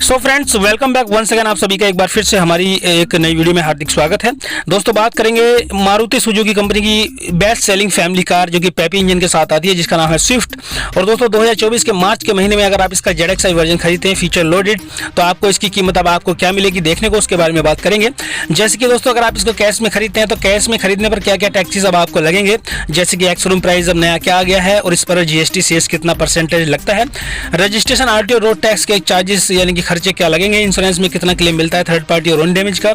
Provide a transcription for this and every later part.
सो friends, welcome back once again. आप सभी का एक बार फिर से हमारी एक नई वीडियो में हार्दिक स्वागत है। दोस्तों, बात करेंगे मारुति सुजुकी कंपनी की बेस्ट सेलिंग फैमिली कार जो कि पेपी इंजन के साथ आती है, जिसका नाम है स्विफ्ट। और दोस्तों 2024 के मार्च के महीने में अगर आप इसका ZXi वर्जन खरीदते हैं फीचर लोडेड, तो आपको इसकी कीमत अब आपको क्या मिलेगी देखने को, उसके बारे में बात करेंगे। जैसे कि दोस्तों अगर आप इसको कैश में खरीदते हैं तो कैश में खरीदने पर क्या क्या टैक्सेस अब आपको लगेंगे, जैसे कि एक्स-शोरूम प्राइस अब नया क्या आ गया है और इस पर GST सेस कितना परसेंटेज लगता है, रजिस्ट्रेशन RTO रोड टैक्स के चार्जेस यानी कि खर्चे क्या लगेंगे, इंश्योरेंस में कितना क्लेम मिलता है थर्ड पार्टी और ओन डैमेज का,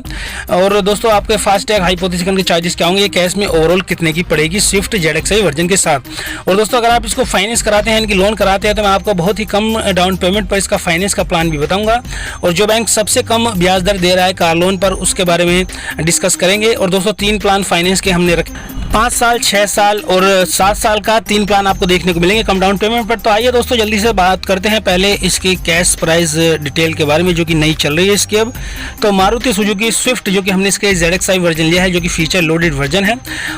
और दोस्तों आपके फास्टैग हाइपोथेटिकल के चार्जेस क्या होंगे, कैश में ओवरऑल कितने की पड़ेगी स्विफ्ट ZXi वर्जन के साथ। और दोस्तों अगर आप इसको फाइनेंस कराते हैं, इनकी लोन कराते हैं, तो मैं आपको बहुत ही कम डाउन पेमेंट पर इसका फाइनेंस का प्लान भी बताऊंगा, और जो बैंक सबसे कम ब्याज दर दे रहा है कार लोन पर उसके बारे में डिस्कस करेंगे। और दोस्तों 3 प्लान फाइनेंस के हमने रखे, 5 साल, 6 साल और 7 साल का 3 प्लान आपको देखने को मिलेंगे कम डाउन पेमेंट पर। तो आइए दोस्तों जल्दी से बात करते हैं पहले इसकी कैश प्राइस डिटेल के बारे में जो कि नई चल रही है इसकी अब। तो मारुति सुजुकी स्विफ्ट जो कि हमने इसके ZXi वर्जन लिया है जो कि फीचर लोडेड वर्जन है।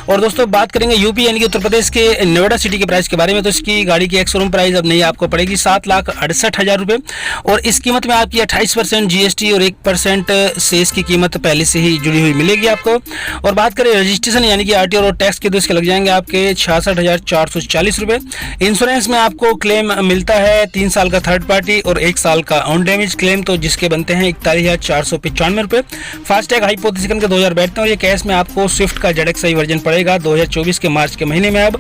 और दोस्तों बात करेंगे यूपी यानी कि उत्तर प्रदेश के नोएडा सिटी के प्राइस के बारे में। तो इसकी गाड़ी की एक्स-शोरूम प्राइस अब नई आपको पड़ेगी 7,68,000 रुपये, और इस कीमत में आपकी 28% GST और 1% सेस की कीमत पहले से ही जुड़ी हुई मिलेगी आपको। और बात करें रजिस्ट्रेशन यानी कि RTO और टैक्स के, तो इसके लग जाएंगे आपके 66,440 रुपये। इंश्योरेंस में आपको क्लेम मिलता है 3 साल का थर्ड पार्टी और 1 साल का ऑन डैमेज क्लेम, तो जिसके बनते हैं 41,495 रुपये। फास्टैग हाइपोथेटिकल के 2000 बैठते हैं, और ये कैश में आपको स्विफ्ट का ZXi वर्जन पड़ेगा 2024 के मार्च के महीने में अब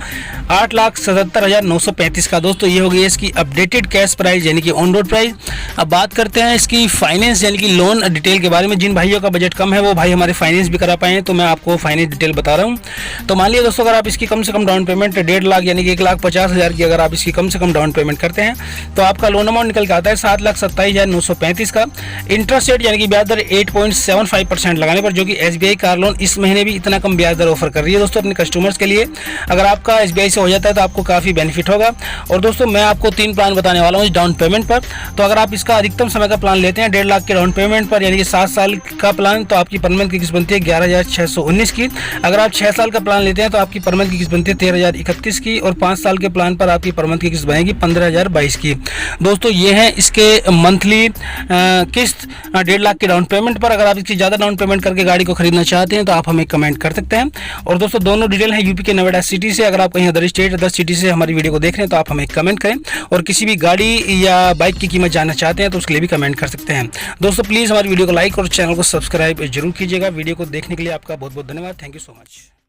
8,77,935 का। दोस्तों ये हो गई इसकी अपडेटेड कैश प्राइस यानी कि ऑन रोड प्राइस। अब बात करते हैं इसकी फाइनेंस यानी कि लोन डिटेल के बारे में। जिन भाइयों का बजट कम है वो भाई हमारे फाइनेंस भी करा पाए, तो मैं आपको फाइनेंस डिटेल बता रहा हूँ। तो मान लिया दोस्तों अगर आप इसकी कम से कम डाउन पेमेंट 1.5 लाख यानी कि 1,50,000 की अगर आप इसकी कम से कम डाउन पेमेंट करते हैं तो आपका लोन अमाउंट निकल के आता है 7,27,935 का। इंटरेस्ट रेट यानी कि ब्याज दर 8.75% लगाने पर, जो कि SBI कार लोन इस महीने भी इतना कम ब्याज दर ऑफर कर रही है दोस्तों अपने कस्टमर्स के लिए। अगर आपका SBI से हो जाता है तो आपको काफ़ी बेनिफिट होगा। और दोस्तों मैं आपको 3 प्लान बताने वाला हूँ इस डाउन पेमेंट पर। तो अगर आप इसका अधिकतम समय का प्लान लेते हैं 1.5 लाख के डाउन पेमेंट पर यानी कि 7 साल का प्लान, तो आपकी पर मंथ की किस्त बनती है 11,619 की। अगर आप 6 साल का प्लान लेते हैं तो आपकी पर मंथ की किस्त बनती है 13,031 की, और 5 साल के प्लान पर आपकी पर मंथ की किस्त बनेगी 15,022 की। दोस्तों ये है इसके मंथली किस्त 1.5 लाख के डाउन पेमेंट पर। अगर आप इसकी ज़्यादा डाउन पेमेंट करके गाड़ी को खरीदना चाहते हैं तो आप हमें कमेंट कर सकते हैं। और दोस्तों दोनों डिटेल है यूपी के नोएडा सिटी से। अगर आप कहीं अदर स्टेट अदर सिटी से हमारी वीडियो को देख रहे हैं तो आप हमें कमेंट करें, और किसी भी गाड़ी या बाइक की कीमत जानना चाहते हैं तो उसके लिए भी कमेंट कर सकते हैं। दोस्तों प्लीज़ हमारी वीडियो को लाइक और चैनल को सब्सक्राइब जरूर कीजिएगा। वीडियो को देखने के लिए आपका बहुत बहुत धन्यवाद। Thank you so much.